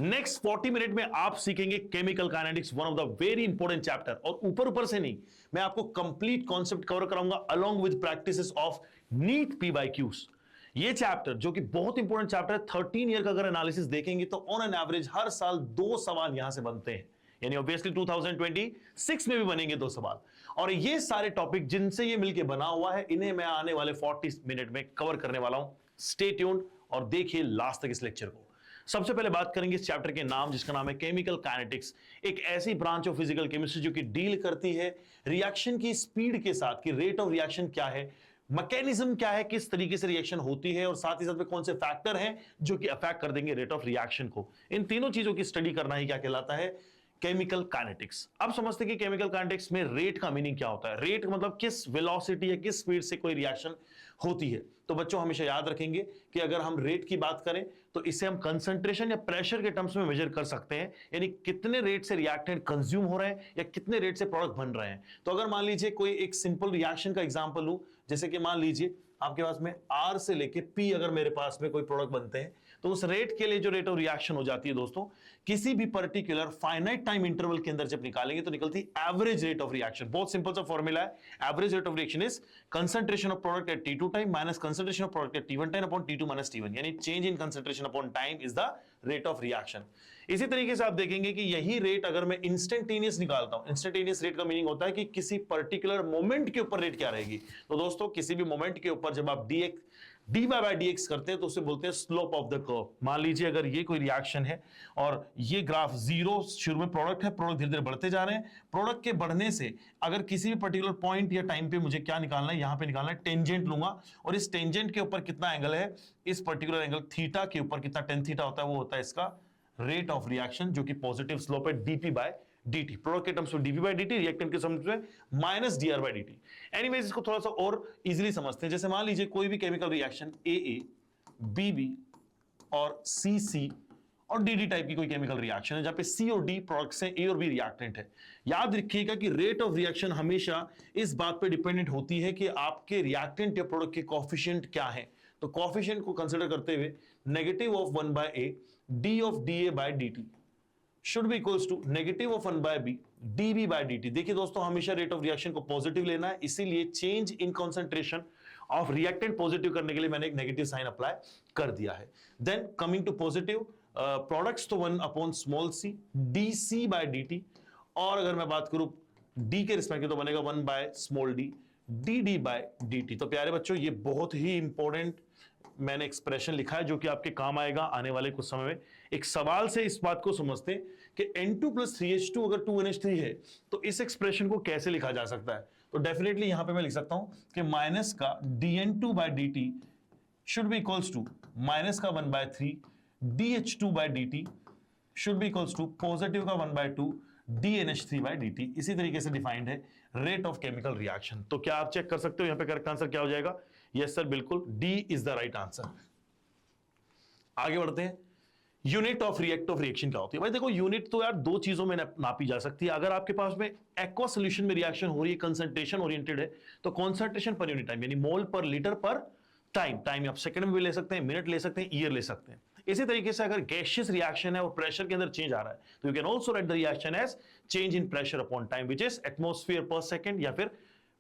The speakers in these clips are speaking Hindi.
नेक्स्ट 40 मिनट में आप सीखेंगे chemical kinetics, one of the very important chapter. और ऊपर ऊपर से नहीं, मैं आपको कंप्लीट कॉन्सेप्ट कवर कराऊंगा along with practices of NEET PYQs। ये चैप्टर जो कि बहुत इंपॉर्टेंट चैप्टर है, 13 ईयर का अगर एनालिसिस देखेंगे तो ऑन एन एवरेज हर साल 2 सवाल यहां से बनते हैं, यानी ऑब्वियसली 2026 में भी बनेंगे 2 सवाल। और ये सारे टॉपिक जिनसे ये मिलके बना हुआ है, इन्हें मैं आने वाले 40 मिनट में कवर करने वाला हूं। स्टे ट्यून्ड और देखिए लास्ट तक इस लेक्चर को। सबसे पहले बात करेंगे इस चैप्टर के नाम, जिसका नाम है केमिकल काइनेटिक्स। एक ऐसी ब्रांच ऑफ फिजिकल केमिस्ट्री जो कि डील करती है रिएक्शन की स्पीड के साथ, कि रेट ऑफ रिएक्शन क्या है, मैकेनिज्म क्या है, किस तरीके से रिएक्शन होती है, और साथ ही साथ में कौन से फैक्टर हैं जो कि अफेक्ट कर देंगे रेट ऑफ रिएक्शन को। इन तीनों चीजों की स्टडी करना ही क्या कहलाता है, केमिकल काइनेटिक्स। अब समझते हैं कि केमिकल काइनेटिक्स में रेट का मीनिंग क्या होता है। रेट मतलब किस वेलोसिटी या किस स्पीड से कोई रिएक्शन होती है। तो बच्चों हमेशा याद रखेंगे कि अगर हम रेट की बात करें तो इसे हम कंसंट्रेशन या प्रेशर के टर्म्स में मेजर कर सकते हैं, यानी कितने रेट से रिएक्टेंट कंज्यूम हो रहे हैं या कितने रेट से प्रोडक्ट बन रहे हैं। तो अगर मान लीजिए कोई एक सिंपल रिएक्शन का एग्जांपल लूं, जैसे कि मान लीजिए आपके पास में R से लेके P अगर मेरे पास में कोई प्रोडक्ट बनते हैं, तो उस रेट के लिए जो रेट ऑफ रिएक्शन हो जाती है दोस्तों, किसी भी पर्टिकुलर फाइनाइट टाइम इंटरवल के अंदर जब निकालेंगे तो निकलती है एवरेज रेट ऑफ रिएक्शन। बहुत सिंपल सा फॉर्मूला है, average rate of reaction is concentration of product at T2 time minus concentration of product at T1 time upon T2 minus T1, यानी change in concentration upon time is the rate of reaction. इसी तरीके से आप देखेंगे कि यही रेट अगर मैं इंस्टेंटेनियस निकालता हूं, इंस्टेंटेनियस रेट का मीनिंग होता है कि किसी पर्टिकुलर मोमेंट के ऊपर रेट क्या रहेगी। तो दोस्तों किसी भी मोमेंट के ऊपर जब आप dy by dx करते हैं तो उसे बोलते हैं स्लोप ऑफ द कर्व। मान लीजिए अगर ये कोई रिएक्शन है और ये ग्राफ 0 शुरू में प्रोडक्ट है, प्रोडक्ट धीरे धीरे बढ़ते जा रहे हैं, प्रोडक्ट के बढ़ने से अगर किसी भी पर्टिकुलर पॉइंट या टाइम पे मुझे क्या निकालना है, यहां पे निकालना है टेंजेंट लूंगा, और इस टेंजेंट के ऊपर कितना एंगल है, इस पर्टिकुलर एंगल थीटा के ऊपर कितना टेन थीटा होता है, वो होता है इसका रेट ऑफ रिएक्शन, जो कि पॉजिटिव स्लोप है dp by dt। प्रोडक्ट के टर्म्स में dp by dt, रिएक्टेंट के टर्म्स में minus dr by dt। Anyways इसको थोड़ा सा और इजीली समझते हैं। जैसे मान लीजिए कोई भी केमिकल रिएक्शन AA, BB और CC और DD टाइप की कोई केमिकल रिएक्शन है, जहां पे C और D प्रोडक्ट्स हैं, A और B रिएक्टेंट है। याद रखिएगा कि रेट ऑफ रिएक्शन हमेशा इस बात पे डिपेंडेंट होती है कि आपके रिएक्टेंट या प्रोडक्ट के कोएफिशिएंट क्या है। तो कोएफिशिएंट को कंसीडर करते हुए negative of 1 by A d of dA by dt should be equals to negative of 1 by B dB by dt। देखिए दोस्तों हमेशा रेट ऑफ रिएक्शन को पॉजिटिव लेना है, इसीलिए change in concentration of reactant positive करने के लिए मैंने एक नेगेटिव साइन अप्लाई कर दिया है। Then coming to positive products, तो 1 upon small c dc by dt, और अगर मैं बात करूं d के रिस्पेक्ट में तो बनेगा 1 by small d dd by dt। तो प्यारे बच्चों ये बहुत ही इंपॉर्टेंट मैंने एक्सप्रेशन लिखा है जो कि आपके काम आएगा आने वाले कुछ समय में। एक सवाल से इस बात को समझते हैं कि N2 + 3H2 अगर 2NH3 है तो इस एक्सप्रेशन को कैसे लिखा जा सकता है। तो डेफिनेटली यहां पे मैं लिख सकता हूं कि माइनस का dN2 by dt should be equals to minus का 1 by 3 dH2 by dt should be equals to positive का 1 by 2 dNH3 by dt। इसी तरीके से डिफाइंड है रेट ऑफ केमिकल रिएक्शन। तो क्या आप चेक कर सकते हो यहां पे करेक्ट आंसर क्या हो जाएगा? यस सर, बिल्कुल D is the right answer. आगे बढ़ते हैं। यूनिट ऑफ रिएक्शन क्या होती है? भाई देखो यूनिट तो यार दो चीजों में नापी जा सकती है। अगर आपके पास में एक्वा सोल्यूशन में रिएक्शन हो रही है, कंसंट्रेशन ओरिएंटेड है, तो कंसंट्रेशन पर यूनिट टाइम यानी मोल पर लीटर पर टाइम आप सेकंड में भी ले सकते हैं, मिनट ले सकते हैं, ईयर ले सकते हैं। इसी तरीके से अगर गैसियस रिएक्शन है और प्रेशर के अंदर चेंज आ रहा है तो you can also write the reaction as change in pressure upon time which is atmosphere per second या फिर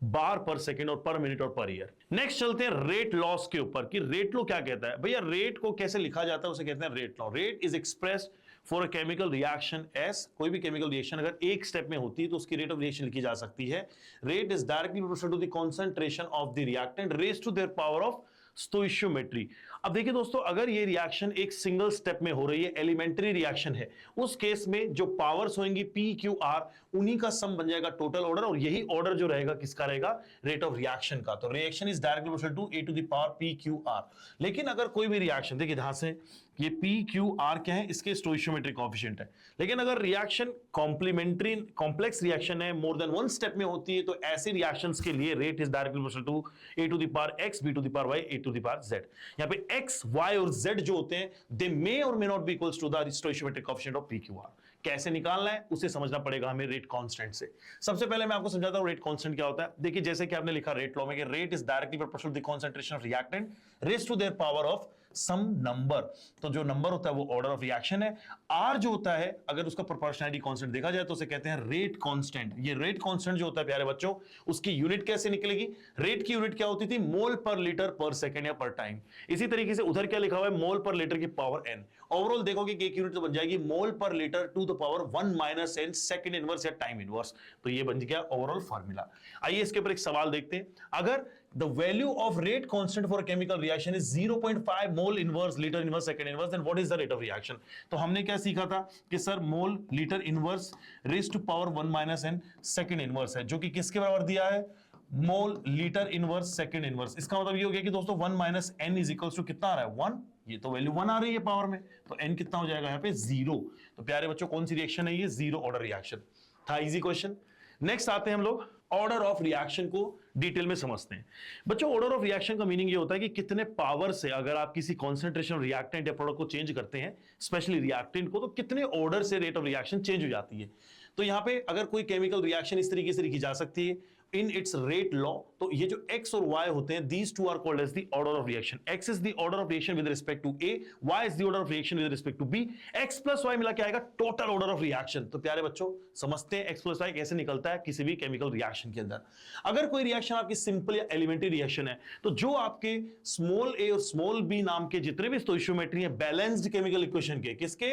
बार पर सेकंड और पर मिनट और पर ईयर। नेक्स्ट चलते हैं रेट लॉस के ऊपर कि रेट लॉ क्या कहता है। भैया रेट को कैसे लिखा जाता है उसे कहते हैं rate law. Rate is expressed for a chemical reaction S, कोई भी केमिकल रिएक्शन अगर एक स्टेप में होती है तो उसकी रेट ऑफ रिएक्शन लिखी जा सकती है। Rate is directly proportional to the concentration of the reactant raised to their power of stoichiometry. अब देखिए दोस्तों अगर ये रिएक्शन एक सिंगल स्टेप में हो रही है, एलिमेंट्री रिएक्शन है, उस केस में जो पावर्स होंगी P Q R उन्हीं का सम बन जाएगा टोटल ऑर्डर, और यही ऑर्डर जो रहेगा किसका रहेगा? रेट ऑफ रिएक्शन का। तो reaction is directly proportional to A to the power P Q R। लेकिन अगर कोई भी रिएक्शन, देखिए ध्यान से, ये P Q R क्या है? इसके स्टोइशियोमेट्रिक कोएफिशिएंट है। लेकिन अगर रिएक्शन कॉम्प्लीमेंट्री कॉम्प्लेक्स रिएक्शन है, मोर देन वन स्टेप में होती है, तो ऐसे रिएक्शंस के लिए rate is directly proportional to A to the power X B to the power Y A to the power Z। यहां पे X Y और Z जो होते हैं दे मे और may not be equals to the stoichiometric coefficient of P Q R। कैसे निकालना है उसे समझना पड़ेगा हमें रेट कांस्टेंट से। सबसे पहले मैं आपको समझाता हूं रेट कांस्टेंट क्या होता है। देखिए जैसे कि आपने लिखा रेट लॉ में कि rate is directly proportional to the concentration of reactant raised to their power of some number, तो जो नंबर होता है वो ऑर्डर ऑफ रिएक्शन है। आर जो होता है अगर उसका प्रोपोर्शनैलिटी कांस्टेंट देखा जाए तो उसे कहते हैं रेट कांस्टेंट। ये रेट कांस्टेंट जो होता है प्यारे बच्चों, उसकी यूनिट कैसे निकलेगी? रेट की यूनिट क्या होती थी? मोल पर लीटर पर सेकंड या पर टाइम। इसी तरीके से उधर क्या लिखा हुआ है? मोल पर लीटर की पावर एन। ओवरऑल देखोगे कि एक यूनिट तो बन जाएगी mole per litre to the power 1 minus N second inverse या टाइम इनवर्स। तो ये बन गया ओवरऑल फार्मूला। आइए इसके ऊपर एक सवाल देखते हैं। अगर the value of rate constant for a chemical reaction is 0.5 mole inverse liter inverse second inverse, then what is the rate of reaction? तो हमने क्या सीखा था कि sir mole litre inverse raise to power 1 minus N second inverse है, जो कि किसके बराबर दिया है? Mole litre inverse second inverse. इसका मतलब ये हो गया कि दोस्तों 1 minus N is equals to कितना आ रहा है? 1। ये तो वैल्यू 1 आ रही है पावर में, तो एन कितना हो जाएगा यहाँ पे? 0। तो प्यारे बच्चों कौन सी रिएक्शन है ये? जीरो ऑर्डर रिएक्शन था। Easy question. नेक्स्ट आते हैं हम लोग ऑर्डर ऑफ रिएक्शन को डिटेल में समझते हैं। बच्चों ऑर्डर ऑफ रिएक्शन का मीनिंग ये होता है कि कितने पावर से अगर आप किसी कॉन्सेंट्रेशन रिएक्टेंट या प्रोडक्ट को चेंज करते हैं, स्पेशली रिएक्टेंट को, तो कितने ऑर्डर से रेट ऑफ रिएक्शन चेंज हो जाती है। तो यहां पे अगर कोई केमिकल रिएक्शन इस तरीके से लिखी जा सकती है इन इट्स रेट लॉ, तो ये जो x और y होते हैं, these two are called as the order of reaction. x is the order of reaction with respect to a, y is the order of reaction with respect to b, x plus y मिला के आएगा total order of reaction। तो प्यारे बच्चों समझते हैं x plus y कैसे निकलता है किसी भी केमिकल रिएक्शन के अंदर। अगर कोई रिएक्शन आपकी सिंपल या एलिमेंट्री रिएक्शन है, तो जो आपके स्मॉल a और स्मॉल b नाम के जितने भी स्टोइशियोमेट्री है बैलेंस्ड केमिकल इक्वेशन के, किसके?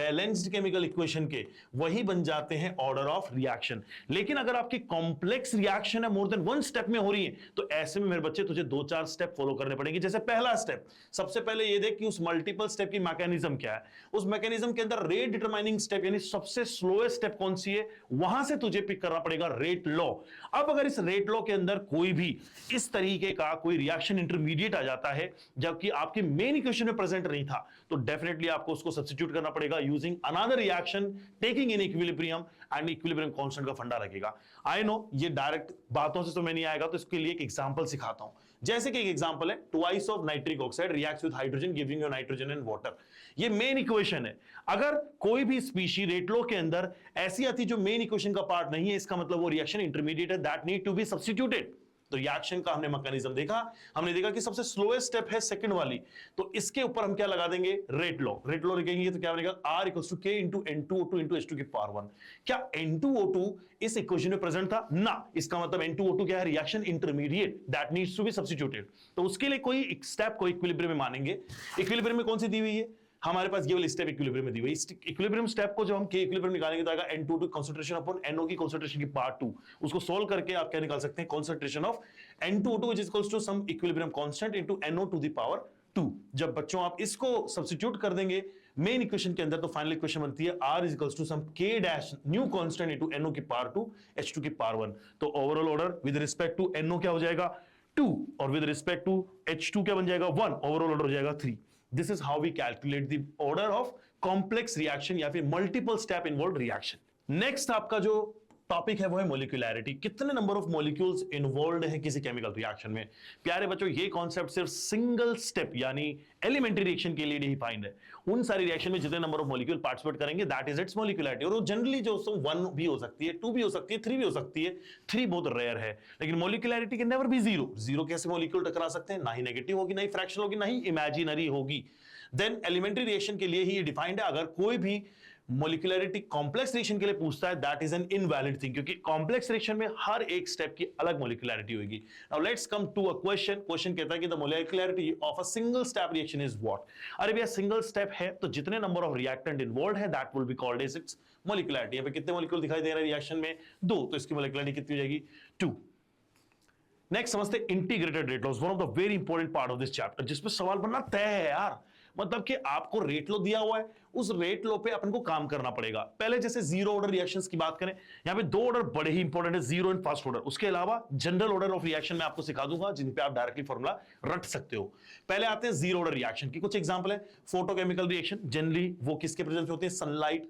बैलेंस्ड केमिकल इक्वेशन के, वही बन जाते हैं ऑर्डर ऑफ रिएक्शन। लेकिन अगर आपकी कॉम्प्लेक्स रिएक्शन है, मोर देन वन स्टेप में हो रही है, तो ऐसे में मेरे बच्चे तुझे 2-4 स्टेप फॉलो करने पड़ेंगे। जैसे पहला स्टेप, सबसे पहले ये देख कि उस मल्टीपल स्टेप की मैकेनिज्म क्या है। उस मैकेनिज्म के अंदर रेट डिटरमाइनिंग स्टेप यानी सबसे स्लोएस्ट स्टेप कौन सी है, वहां से तुझे पिक करना पड़ेगा रेट लॉ। अब अगर इस रेट लॉ के अंदर कोई भी इस तरीके का कोई रिएक्शन इंटरमीडिएट आ जाता है जबकि आपके मेन इक्वेशन में प्रेजेंट नहीं था, तो डेफिनेटली आपको उसको सब्स्टिट्यूट करना पड़ेगा using another reaction taking in equilibrium and equilibrium constant का फंडा रखेगा। आई नो ये डायरेक्ट बातों से तो मैं नहीं आएगा, तो इसके लिए एक एग्जांपल सिखाता हूं। जैसे कि एक एग्जांपल है, twice of nitric oxide reacts with hydrogen giving you nitrogen and water. ये मेन इक्वेशन है। अगर कोई भी स्पीशी रेट लॉ के अंदर ऐसी आती जो मेन इक्वेशन का पार्ट नहीं है, इसका मतलब वो रिएक्शन इंटरमीडिएट है, that need to be substituted. तो रिएक्शन का हमने मैकेनिज्म देखा, हमने देखा कि सबसे स्लोएस्ट स्टेप है सेकंड वाली, तो इसके ऊपर हम क्या लगा देंगे? Rate law. रेट लॉ लिखेंगे तो क्या बनेगा? R equals to K into N2O2 into H2 की पावर 1। क्या N2O2 इस इक्वेशन में प्रेजेंट था? ना। इसका मतलब N2O2 क्या है? Reaction intermediate, that needs to be substituted. तो उसके लिए कोई एक स्टेप को इक्विलिब्रियम में मानेंगे। इक्विलिब्रियम में कौन सी दी हुई है? हमारे पास ये वाली स्टेप इक्विलिब्रियम में दी हुई है। इक्विलिब्रियम स्टेप को जब हम के इक्विलिब्रियम निकालेंगे तो आएगा N2O2 कंसंट्रेशन अपॉन NO की कंसंट्रेशन की पावर 2। उसको सोल्व करके आप क्या निकाल सकते हैं? Concentration of N2O2 which is equals to some equilibrium constant into NO to the power 2। जब बच्चों आप इसको सब्स्टिट्यूट कर देंगे मेन इक्वेशन के अंदर, तो फाइनल इक्वेशन बनती है R is equals to some K dash new constant into NO की पावर 2 H2 की पावर 1। तो overall order with respect to NO क्या हो जाएगा? 2, और विद रिस्पेक्ट टू H2 क्या बन जाएगा? 1। ओवरऑल ऑर्डर हो जाएगा 3। This is how we calculate the order of complex reaction या फिर multiple step involved reaction। Next आपका जो टॉपिक है वो है मोलिकुलैरिटी। कितने नंबर ऑफ मॉलिक्यूल्स इन्वॉल्वड है किसी केमिकल रिएक्शन में। प्यारे बच्चों ये कॉन्सेप्ट सिर्फ सिंगल स्टेप यानी एलिमेंट्री रिएक्शन के लिए डिफाइंड है। उन सारी रिएक्शन में जितने नंबर ऑफ मॉलिक्यूल पार्टिसिपेट करेंगे दैट इज इट्स मोलिकुलैरिटी। और वो जनरली जो 1 भी हो सकती है, 2 भी हो सकती है, 3 भी हो सकती है। 3 बहुत रेयर है, लेकिन मोलिकुलैरिटी कैन नेवर बी 0। 0 कैसे मॉलिक्यूल टकरा सकते हैं? ना ही नेगेटिव होगी, ना ही फ्रैक्शनल होगी, ना ही इमेजिनरी होगी। देन एलिमेंट्री रिएक्शन के लिए ही ये डिफाइंड है। अगर कोई भी मोलिकुलैरिटी कॉम्प्लेक्स रिएक्शन के लिए पूछता है that is an invalid thing, क्योंकि कॉम्प्लेक्स रिएक्शन में हर एक स्टेप की अलग मोलिकुलैरिटी होगी। Now let's come to a question. Question कहता है कि the molecularity of a single step reaction is what. अरे भैया सिंगल स्टेप है तो जितने नंबर ऑफ रिएक्टेंट इन्वॉल्वड है that will be called as its molecularity. यहां पे कितने मॉलिक्यूल दिखाई दे रहे हैं रिएक्शन में? 2, तो इसकी मोलिकुलैरिटी कितनी हो जाएगी? 2। नेक्स्ट समझते integrated rate laws, one of the very important part of this chapter, जिसमें सवाल बनना तय है यार। मतलब कि आपको रेट लो दिया हुआ है, उस रेट लो पे अपन को काम करना पड़ेगा। पहले जैसे जीरो ऑर्डर रिएक्शंस की बात करें, यहां पे 2 ऑर्डर बड़े ही इंपॉर्टेंट है, जीरो एंड फर्स्ट ऑर्डर। उसके अलावा जनरल ऑर्डर ऑफ रिएक्शन में आपको सिखा दूंगा जिन पे आप डायरेक्टली फॉर्मूला रट सकते हो। पहले आते हैं जीरो ऑर्डर रिएक्शन की। कुछ एग्जांपल है। फोटोकेमिकल रिएक्शन, जनरली वो किसके प्रेजेंस होती है? सनलाइट,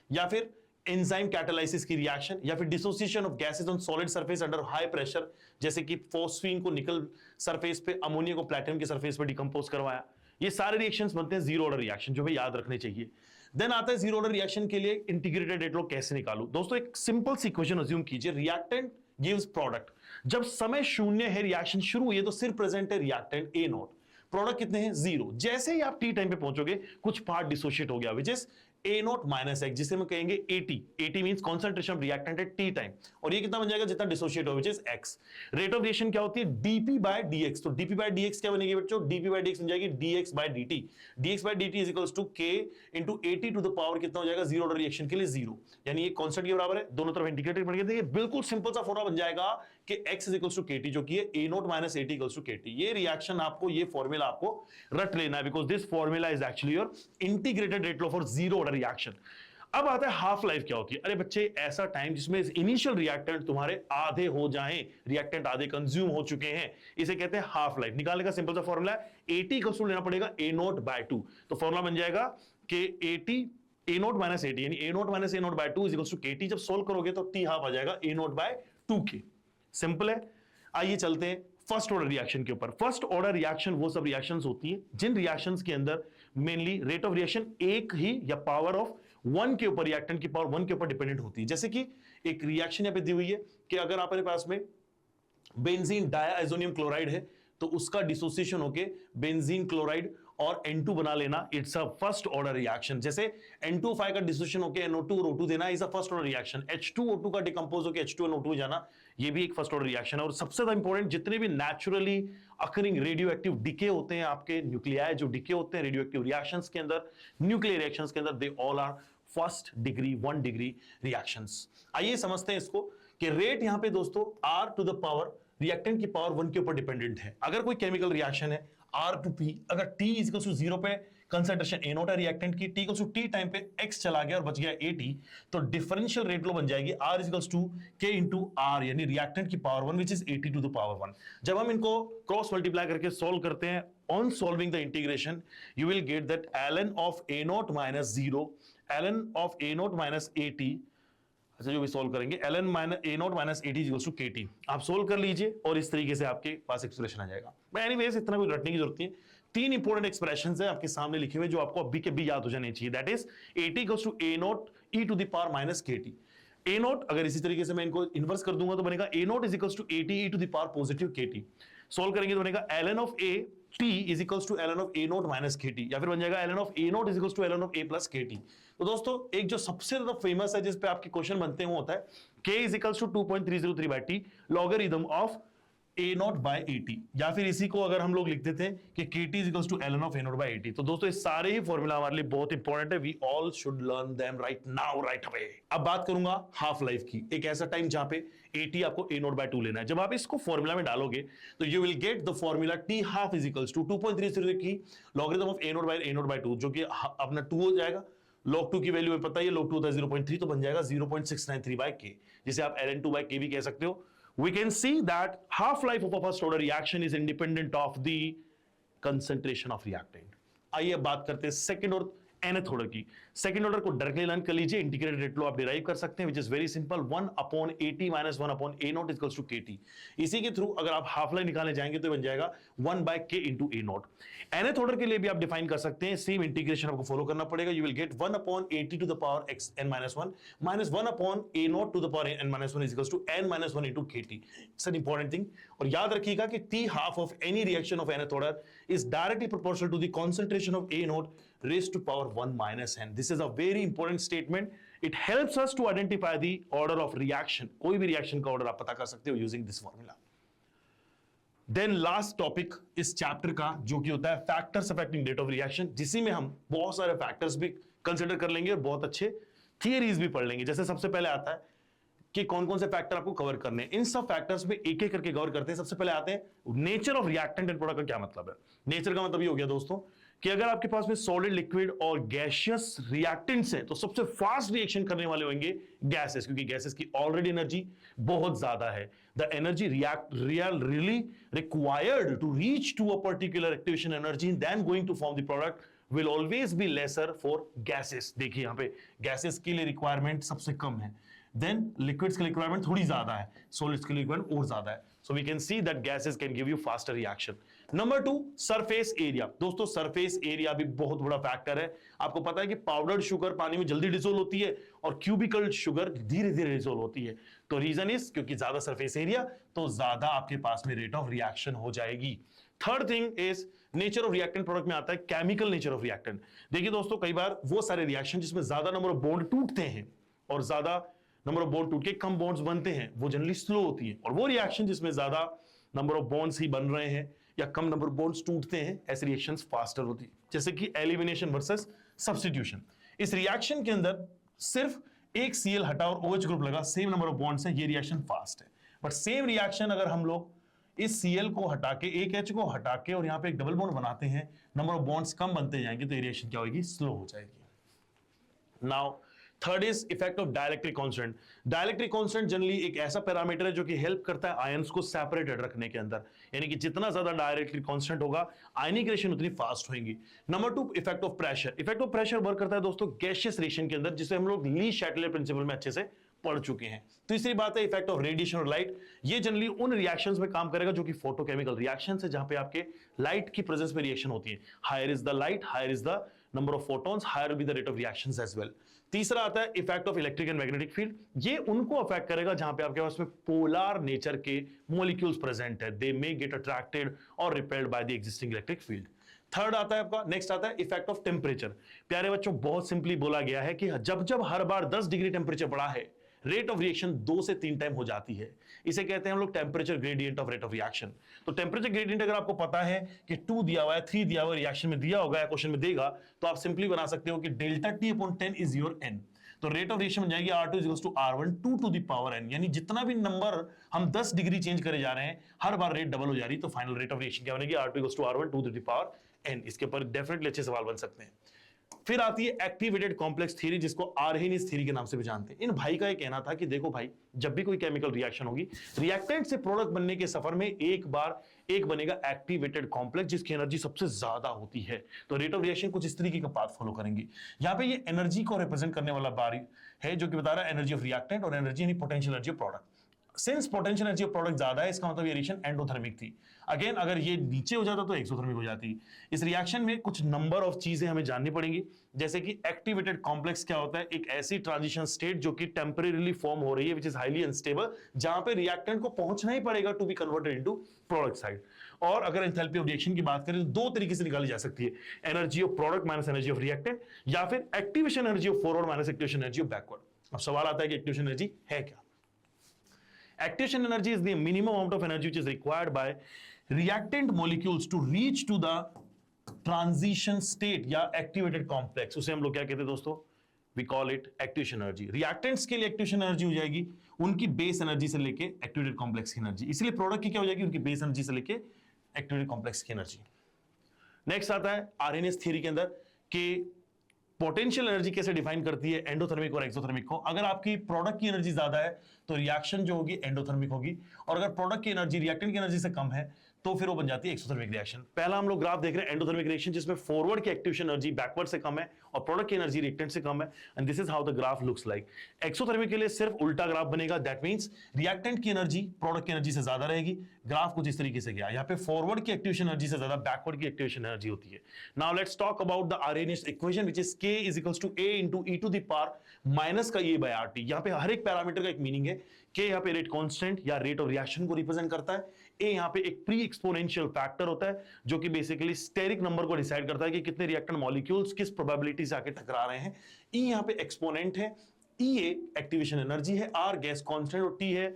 या फिर एंजाइम कैटालाइसिस की रिएक्शन, या फिर dissociation of gases on solid surface under high pressure, जैसे कि फॉस्फीन को निकल सरफेस पे, अमोनिया को प्लैटिनम के सरफेस पे डिकंपोज करवाया। ये सारे रिएक्शंस बनते हैं जीरो ऑर्डर रिएक्शन, जो हमें याद रखने चाहिए। देन आता है जीरो ऑर्डर रिएक्शन के लिए इंटीग्रेटेड रेट लॉ कैसे निकालूं। दोस्तों एक सिंपल सी इक्वेशन अज्यूम कीजिए, रिएक्टेंट गिव्स प्रोडक्ट। जब समय शून्य है, रिएक्शन शुरू हुई है, तो सिर्फ प्रेजेंट है रिएक्टेंट A0। प्रोडक्ट कितने हैं 0। जैसे ही आप टी टाइम पे पहुंचोगे कुछ पार्ट डिसोशिएट हो गया which is A not minus x, जिसे हम कहेंगे AT। AT means concentration of reactant at T time, और ये कितना बन जाएगा जितना डिसोशिएट हो which is x। Rate of reaction क्या होती है dp बाय dx, तो dp बाय dx क्या बनेगी बच्चों, dp बाय dx बन जाएगी dx by dt। dx by dt is equals to k into AT to the power कितना हो जाएगा जीरो ऑर्डर रिएक्शन के लिए 0, यानी ये कांस्टेंट के बराबर है, दोनों तरफ इंटीग्रेटेड बन गया। बिल्कुल सिंपल सा फॉर्मूला बन जाएगा कि x is equals to kt, जो कि है A not minus AT equals to kt। ये रिएक्शन आपको, ये फॉर्मूला आपको रट लेना है, because this formula is actually your integrated rate law for zero order reaction. अब आता है हाफ लाइफ क्या होती है। अरे बच्चे, ऐसा टाइम जिसमें इनिशियल रिएक्टेंट तुम्हारे आधे हो जाएं, रिएक्टेंट आधे कंज्यूम हो चुके हैं, इसे कहते हैं हाफ लाइफ। निकालने का सिंपल सा फॉर्मूला है AT का लेना पड़ेगा A नॉट बाय 2, तो फॉर्मूला बन जाएगा कि AT A not minus AT, यानी A not minus A not by 2 is equals to KT। जब सोल्व करोगे तो T हाफ आ जाएगा A not bye 2K। Simple है। आइए चलते हैं फर्स्ट ऑर्डर रिएक्शन के ऊपर। फर्स्ट ऑर्डर रिएक्शन वो सब रिएक्शंस होती हैं जिन रिएक्शंस के अंदर मेनली रेट ऑफ रिएक्शन एक ही या पावर ऑफ 1 के ऊपर, रिएक्टेंट की पावर 1 के ऊपर डिपेंडेंट होती है। जैसे कि एक रिएक्शन यहां पे दी हुई है कि अगर आपके पास में बेंजीन डायाजोनियम क्लोराइड है तो उसका डिसोसिएशन होके बेंजीन क्लोराइड और N2 बना लेना, it's a first order reaction. जैसे N2O5 का डिसोसिएशन होके NO2 और O2 देना, is a first order reaction. H2O2 का डिकंपोज होके H2 और O2 जाना, ये भी एक फर्स्ट ऑर्डर रिएक्शन है। और सबसे ज्यादा इंपॉर्टेंट, जितने भी naturally occurring radio active decay होते हैं, आपके न्यूक्लियाई जो डिके होते हैं रेडियो एक्टिव रिएक्शंस के अंदर, न्यूक्लियर रिएक्शंस के अंदर, they all are first degree 1 degree reactions. आइए समझते हैं इसको कि रेट यहां पे दोस्तों R to the power reactant की पावर 1 के ऊपर डिपेंडेंट है। अगर कोई केमिकल रिएक्शन है R टू P, अगर T इज इक्वल टू 0 पे कंसंट्रेशन A नॉट है रिएक्टेंट की, T equal to T time पे X चला गया और बच गया AT, तो डिफरेंशियल रेट लो बन जाएगी R is equal to K into R, यानी रिएक्टेंट की पावर 1 which is AT to the power 1। जब हम इनको क्रॉस मल्टीप्लाई करके सॉल्व करते हैं, on solving the integration you will get that ln of A not minus 0 ln of A not minus AT, अच्छा जो भी सॉल्व करेंगे ln minus A not minus AT equals to KT। आप सॉल्व कर लीजिए और इस तरीके से आपके पास एक्सप्रेशन आ जाएगा। मैं एनीवेज इतना कोई रटने की जरूरत नहीं है। 3 इंपॉर्टेंट एक्सप्रेशंस है आपके सामने लिखे हुए जो आपको अभी के भी याद हो जाने चाहिए। That is AT equals to A not E to the power minus KT। A not अगर इसी तरीके से मैं इनको इन्वर्स कर दूंगा तो बनेगा A not is equals to AT E to the power positive KT। Solve करेंगे तो बनेगा ln of A T is equals to ln of A not minus KT, या फिर बन जाएगा ln of A not is equals to ln of A plus KT। तो दोस्तों एक जो सबसे ज्यादा फेमस है जिस पे आपके क्वेश्चन बनते हैं वो होता है K is equals to 2.303 by T logarithm of A not by AT, या फिर इसी को अगर हम लोग लिख देते हैं कि KT is equals to ln of A not by AT। तो दोस्तों ये सारे ही फॉर्मूला हमारे लिए बहुत इंपॉर्टेंट है, we all should learn them right now right away. अब बात करूंगा हाफ लाइफ की, एक ऐसा टाइम जहां पे AT आपको A नॉट बाय 2 लेना है। जब आप इसको फॉर्मूला में डालोगे तो you will get the formula T half is equals to 2.303 की logarithm of A not by 2, जो कि अपना 2 हो जाएगा। log 2 की वैल्यू में पता है, log 2 होता है 0.3, तो बन जाएगा 0.693 by K, जिसे आप ln 2 by K भी कह सकते हो। We can see that half life of a first order reaction is independent of the concentration of reactant। आइए अब बात करते हैं सेकंड और nth ऑर्डर की। सेकंड ऑर्डर को डायरेक्टली लर्न कर लीजिए, इंटीग्रेटेड रेट लो आप डिराइव कर सकते हैं, which is very simple, 1 upon AT minus 1 upon A not equals to KT। इसी के थ्रू अगर आप हाफ लाइफ निकालने जाएंगे तो बन जाएगा 1 by K into A not. nth order के लिए भी आप डिफाइन कर सकते हैं, सेम इंटीग्रेशन आपको फॉलो करना पड़ेगा। You will get 1 upon AT to the power x n minus 1 minus 1 upon A naught to the power n minus 1 is equals to n minus 1 into KT। It's an important thing, और याद रखिएगा कि T half of any reaction of nth order is directly proportional to the concentration of A naught raised to power 1 minus n। This is a very important statement. It helps us to identify the order of reaction। कोई भी रिएक्शन का ऑर्डर आप पता कर सकते हो using this formula। Then last topic इस चैप्टर का जो कि होता है factors affecting rate of reaction, जिसी में हम बहुत सारे फैक्टर्स भी कंसिडर कर लेंगे और बहुत अच्छे थियरीज भी पढ़ लेंगे। जैसे सबसे पहले आता है कि कौन कौन से फैक्टर आपको कवर करने हैं। इन सब फैक्टर्स में एक एक करके कवर करते हैं। सबसे पहले आते हैं nature of reactant and product का क्या मतलब है। नेचर का मतलब ये हो गया दोस्तों कि अगर आपके पास में सॉलिड, लिक्विड और गैसियस रिएक्टेंट्स हैं तो सबसे फास्ट रिएक्शन करने वाले होंगे गैसेस, क्योंकि गैसेस की ऑलरेडी एनर्जी बहुत ज्यादा है। The energy really required to reach to a particular activation energy then going to form the product will always be lesser for gases. देखिए यहाँ पे गैसेस के लिए रिक्वायरमेंट सबसे कम है, देन लिक्विड्स की रिक्वायरमेंट थोड़ी ज्यादा है, सॉलिड्स की रिक्वायरमेंट और ज्यादा है। So we can see that gases can give you faster reaction। Number 2, surface area। दोस्तों surface area भी बहुत बड़ा फैक्टर है। आपको पता है कि पाउडर्ड शुगर पानी में जल्दी डिसोल्व होती है और क्यूबिकल शुगर धीरे धीरे डिसोल्व होती है। तो रीजन इज क्योंकि ज्यादा सरफेस एरिया तो ज्यादा आपके पास में रेट ऑफ रिएक्शन हो जाएगी। Third thing is nature of reactant product में आता है केमिकल नेचर ऑफ रिएक्टेंट। देखिए दोस्तों, कई बार वो सारे रिएक्शन जिसमें ज्यादा नंबर ऑफ बॉन्ड टूटते हैं और ज्यादा नंबर ऑफ बॉन्ड टूट के कम बॉन्ड्स बनते हैं, वो जनरली स्लो होती है। और वो रिएक्शन जिसमें ज्यादा नंबर ऑफ बॉन्ड्स ही बन रहे हैं या कम नंबर ऑफ बॉन्ड्स टूटते हैं, ऐसे रिएक्शंस फास्टर होती है, जैसे कि एलिमिनेशन वर्सेस सब्स्टिट्यूशन। इस रिएक्शन के अंदर सिर्फ एक Cl हटा और OH ग्रुप लगा, सेम नंबर ऑफ बॉन्ड्स है, ये रिएक्शन फास्ट है। बट सेम रिएक्शन अगर हम लोग इस Cl को हटा के, एक H को हटा के और यहां पे एक डबल बॉन्ड बनाते हैं, नंबर ऑफ बॉन्ड्स कम बनते जाएंगे, तो ये रिएक्शन क्या होगी, स्लो हो जाएगी। Now third is effect of dielectric constant. Dielectric constant generally एक ऐसा पैरामीटर है जो कि हेल्प करता है आयंस को सेपरेटेड रखने के अंदर, यानी कि जितना ज्यादा डाइलेक्ट्रिक कांस्टेंट होगा आयनीकरेशन उतनी फास्ट होगी। Number 2, effect of pressure. Effect of pressure work करता है दोस्तों गैसियस रिएक्शन के अंदर, जिसे हम लोग ली शैटले प्रिंसिपल में अच्छे से पढ़ चुके हैं। तीसरी बात है इफेक्ट ऑफ रेडिएशन और लाइट। ये जनरली उन रिएक्शंस में काम करेगा जो कि फोटोकेमिकल रिएक्शंस है, जहां पे आपके लाइट की प्रेजेंस में रिएक्शन होती है। Higher is the light, higher is the number of photons, higher will be the rate of reactions as well. तीसरा आता है effect of electric and magnetic field. ये उनको अफेक्ट करेगा जहां पे आपके पास में पोलर नेचर के मॉलिक्यूल्स प्रेजेंट है, दे मे गेट अट्रैक्टेड और repelled by the existing electric field. Third आता है आपका, नेक्स्ट आता है इफेक्ट ऑफ टेम्परेचर। प्यारे बच्चों, बहुत सिंपली बोला गया है कि जब जब हर बार 10 डिग्री टेम्परेचर बढ़ा है, रेट ऑफ रिएक्शन 2 से 3 टाइम हो जाती है। इसे कहते हैं हम लोग temperature gradient of rate of reaction. तो टेम्परेचर ग्रेडियंट अगर आपको पता है कि 2 दिया हुआ है, 3 दिया हुआ है, रिएक्शन में दिया होगा या क्वेश्चन में देगा, तो आप सिंपली बना सकते हो कि delta T upon 10 is your n। तो रेट ऑफ रिएक्शन बन जाएगी R2 equals to R1 2 to the power n, यानी जितना भी नंबर हम 10 डिग्री चेंज करे जा रहे हैं, हर बार रेट डबल हो जा रही है, तो फाइनल रेट ऑफ रिएक्शन क्या बनेगी, R2 equals to R1 2 to the power n। इसके ऊपर डेफिनेटली अच्छे सवाल बन सकते हैं। फिर आती है एक्टिवेटेड कॉम्प्लेक्स थ्योरी, जिसको आर्हेनियस थ्योरी के नाम से भी जानते हैं। इन भाई का ये कहना था कि देखो भाई, जब भी कोई केमिकल रिएक्शन होगी, रिएक्टेंट से प्रोडक्ट बनने के सफर में एक बार एक बनेगा एक्टिवेटेड कॉम्प्लेक्स, जिसकी एनर्जी सबसे ज्यादा होती है। तो रेट ऑफ रिएक्शन कुछ इस तरीके का पाथ फॉलो करेंगे। यहाँ पे ये एनर्जी को रिप्रेजेंट करने वाला बार है, जो कि बता रहा है एनर्जी ऑफ रिएक्टेंट और एनर्जी यानी potential energy of product. Since potential energy of product ज्यादा है, इसका मतलब ये रिएक्शन एंडोथर्मिक थी। अगेन अगर ये नीचे हो जाता तो एक्सोथर्मिक हो जाती। इस रिएक्शन में कुछ नंबर ऑफ चीजें हमें जाननी पड़ेंगी, जैसे कि एक्टिवेटेड कॉम्प्लेक्स क्या होता है, एक ऐसी ट्रांजिशन स्टेट जो कि टेम्परेरीली फॉर्म हो रही है, विच इज हाईली अनस्टेबल, जहां पे रिएक्टेंट को पहुंचना ही पड़ेगा to be converted into product side. और अगर एंथैल्पी ऑफ रिएक्शन की बात करें तो 2 तरीके से निकाली जा सकती है, energy of product minus energy of reactant, या फिर activation energy of forward minus activation energy of backward. अब सवाल आता है कि एक्टिवेशन एनर्जी है क्या। Activation energy is the minimum amount of energy which is required by reactant molecules to reach to the transition state या activated complex। उसे हम लोग क्या कहते हैं दोस्तों, we call it activation energy। reactants के लिए activation energy हो जाएगी उनकी base energy से लेके activated complex की energy, इसलिए product की क्या हो जाएगी, उनकी base energy से लेके activated complex की energy। नेक्स्ट आता है आरएनएस थ्योरी के अंदर कि पोटेंशियल एनर्जी कैसे डिफाइन करती है एंडोथर्मिक और एक्सोथर्मिक को। अगर आपकी प्रोडक्ट की एनर्जी ज्यादा है तो रिएक्शन जो होगी एंडोथर्मिक होगी, और अगर प्रोडक्ट की एनर्जी रिएक्टेंट की एनर्जी से कम है तो फिर वो बन जाती है एक्सोथर्मिक रिएक्शन। पहला हम लोग ग्राफ देख रहे हैं एंडोथर्मिक रिएक्शन, जिसमें फॉरवर्ड की एक्टिवेशन एनर्जी बैकवर्ड से कम है और प्रोडक्ट की एनर्जी रिएक्टेंट से कम है, and this is how the graph looks like. Exothermic के लिए सिर्फ उल्टा ग्राफ बनेगा, दैट मींस रिएक्टेंट की एनर्जी प्रोडक्ट की एनर्जी से ज्यादा रहेगी। ग्राफ कुछ इस तरीके से गया, यहाँ पे फॉरवर्ड की एक्टिवेशन एनर्जी से ज्यादा बैकवर्ड की एक्टिवेशन एनर्जी होती है। Now let's talk about the Arrhenius equation which is K is equals to A into e to the power minus का E बाय RT। यहाँ पे हर एक पैरामीटर का एक मीनिंग है। K यहाँ पे रेट कांस्टेंट या रेट ऑफ रिएक्शन को रिप्रेजेंट करता है, A यहाँ पे एक प्री एक्सपोनेंशियल फैक्टर होता है जो कि बेसिकली स्टेरिक नंबर को डिसाइड करता है कि कितने रिएक्टेंट मॉलिक्यूल्स किस प्रोबेबिलिटी से आके टकरा रहे हैं। E यहाँ पे एक्सपोनेंट है, E एक्टिवेशन एनर्जी है, R गैस कांस्टेंट और T है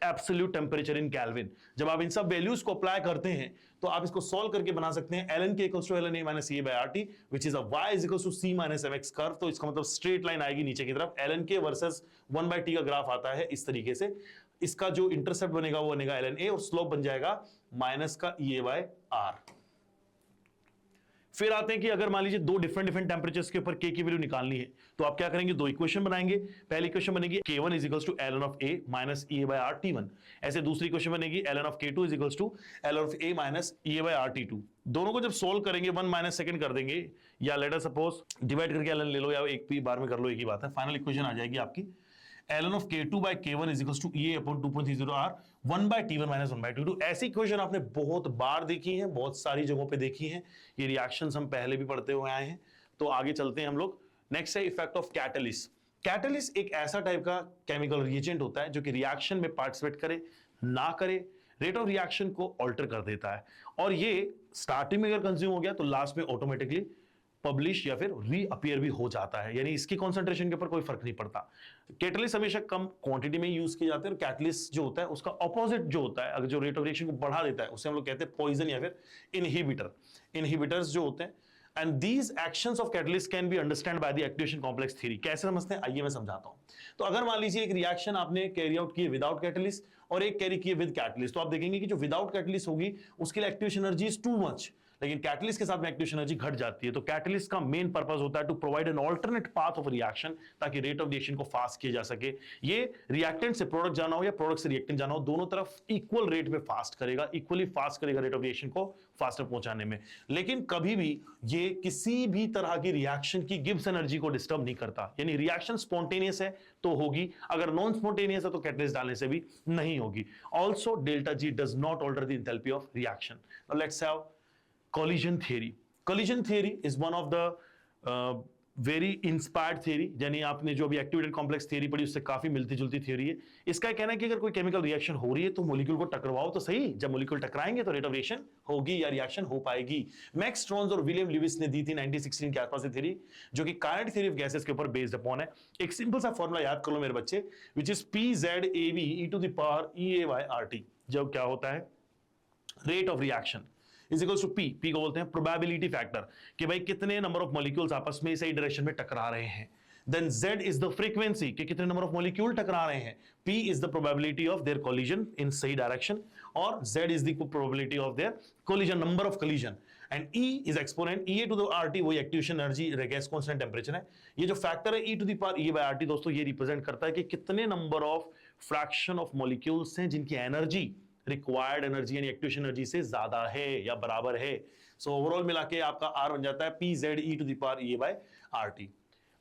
एब्सोल्यूट टेम्परेचर इन केल्विन। जब आप इन सब वैल्यूज को अप्लाई करते हैं तो आप इसको सॉल्व करके बना सकते हैं ln k equals to ln a minus a by RT which is a y is equals to c minus mx curve. तो इसका मतलब स्ट्रेट लाइन आएगी नीचे की तरफ, ln k वर्सेस 1/t का ग्राफ आता है इस तरीके से। इसका जो इंटरसेप्ट बनेगा वो बनेगा ln a और स्लोप बन जाएगा माइनस का e a बाय r। फिर आते हैं कि अगर मान लीजिए 2 डिफरेंट टेम्परेचर्स के ऊपर k की वैल्यू निकालनी है तो आप क्या करेंगे, 2 इक्वेशन बनाएंगे। पहली इक्वेशन बनेगी k1 is equals to ln of a minus e a by rt1। ऐसे दूसरी इक्वेशन बनेगी ln of k2 is equals to ln of a minus e a by rt2। दोनों को जब सोल्व करेंगे 1 माइनस सेकंड कर देंगे, या लेट अस सपोज डिवाइड करके ln ले लो या एक भी बार में कर लो, एक ही बात है। फाइनल इक्वेशन आ जाएगी आपकी ln of k2 by k1 is equals to E upon 2.30 r 1 by t1 minus 1 by t2। ऐसी इक्वेशन आपने बहुत बार देखी है, बहुत सारी जगहों पे देखी है। ये रिएक्शंस हम पहले भी पढ़ते हुए आए हैं। तो आगे चलते हैं हम लोग। नेक्स्ट है इफेक्ट ऑफ कैटलिस्ट। कैटलिस्ट एक ऐसा टाइप का केमिकल रिएजेंट होता है जो कि रिएक्शन में पार्टिसिपेट करे ना करे, रेट ऑफ रिएक्शन को ऑल्टर कर देता है, और ये स्टार्टिंग में अगर कंज्यूम हो गया तो लास्ट में ऑटोमेटिकली पब्लिश या फिर रीअपियर भी हो जाता है, यानी इसकी कॉन्सेंट्रेशन के ऊपर कोई फर्क नहीं पड़ता। कैटलिस्ट हमेशा कम क्वांटिटी में यूज किए जाते हैं, और कैटलिस्ट जो होता है उसका ऑपोजिट जो होता है, अगर जो रेट ऑफ रिएक्शन को बढ़ा देता है उसे हम लोग कहते हैं पॉइजन या फिर इनहिबिटर्स जो होते हैं। And these actions of catalyst can be understand by the activation complex theory. कैसे समझते हैं, आइए मैं समझाता हूं। तो अगर मान लीजिए एक रिएक्शन आपने कैरी आउट की विदाउट कैटलिस्ट और एक कैरी की विद कैटलिस्ट, तो आप देखेंगे कि जो विदाउट कैटलिस्ट होगी उसके लिए activation energy is too much, लेकिन कैटलिस्ट के साथ में एक्टिवेशन एनर्जी घट जाती है। तो कैटलिस्ट का मेन पर्पस होता है to provide an alternate path of reaction, ताकि रेट ऑफ रिएक्शन को फास्ट किया जा सके। ये रिएक्टेंट से प्रोडक्ट जाना हो या प्रोडक्ट से रिएक्टेंट जाना हो, दोनों तरफ इक्वल रेट में फास्ट करेगा, इक्वली फास्ट करेगा रेट ऑफ रिएक्शन को फास्टर पहुंचाने में। लेकिन कभी भी ये किसी भी तरह की रिएक्शन की गिब्स एनर्जी को डिस्टर्ब नहीं करता, यानी रिएक्शन स्पॉन्टेनियस है तो होगी, अगर नॉन स्पॉन्टेनियस है तो कैटलिस्ट डालने से भी नहीं होगी। Also delta G does not alter the enthalpy of reaction. Now let's have collision theory. Collision theory is one of the very inspired theory, यानी आपने जो अभी एक्टिवेटेड कॉम्प्लेक्स थियरी पढ़ी उससे काफी मिलती जुलती थियरी है। इसका कहना है कि अगर कोई केमिकल रिएक्शन हो रही है तो मॉलिक्यूल को टकराओ तो सही, जब मॉलिक्यूल टकराएंगे तो रेट ऑफ रिएक्शन होगी या रिएक्शन हो पाएगी। मैक्स स्ट्रॉन्स और विलियम लुइस ने दी थी 1916 के आसपास थ्योरी, जो कि काइनेटिक थ्योरी ऑफ गैसेस के ऊपर बेस्ड अपॉन है। एक सिंपल सा फॉर्मूला याद कर लो मेरे बच्चे, which is PZAV e to the power EA/RT। जब क्या होता है, rate of reaction is equals to P को बोलते हैं प्रोबेबिलिटी फैक्टर, कि भाई कितने नंबर ऑफ मॉलिक्यूल्स आपस में सही डायरेक्शन में टकरा रहे हैं। Then Z is the frequency, कि कितने नंबर ऑफ मॉलिक्यूल टकरा रहे हैं। P is the probability of their collision in सही डायरेक्शन, और Z is the probability of their collision, number of collision. And E is exponent EA to the RT, वही activation energy, gas constant temperature है। ये जो फैक्टर है E to the power EA/RT दोस्तों, ये रिप्रेजेंट करता है कि कितने number of fraction of molecules हैं जिनकी एनर्जी रिक्वायर्ड एनर्जी यानी एक्टिवेशन एनर्जी से ज्यादा है या बराबर है। सो ओवरऑल मिला के आपका R बन जाता है PZE to the power EA/RT।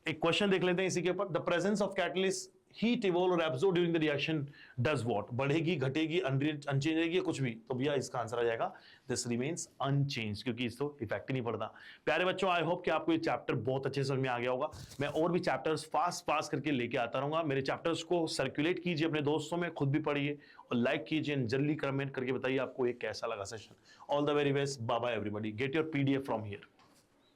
एक क्वेश्चन देख लेते हैं इसी के ऊपर। The presence of catalyst heat evolve और absorb during the reaction does what, बढ़ेगी, घटेगी, अनचेंज रहेगी, कुछ भी, तो भैया इसका आंसर आ जाएगा दिस रिमेन्स अनचेंज, क्योंकि इसको इफेक्ट ही नहीं पड़ता। प्यारे बच्चों, आई होप कि आपको ये चैप्टर बहुत अच्छे समझ में आ गया होगा। मैं और भी चैप्टर्स फास्ट करके लेके आता रहूंगा। मेरे चैप्टर्स को सर्कुलेट कीजिए अपने दोस्तों में, खुद भी पढ़िए और लाइक कीजिए, जल्दी कमेंट करके बताइए आपको ये कैसा लगा session. All the very best, bye bye everybody, get your PDF from here.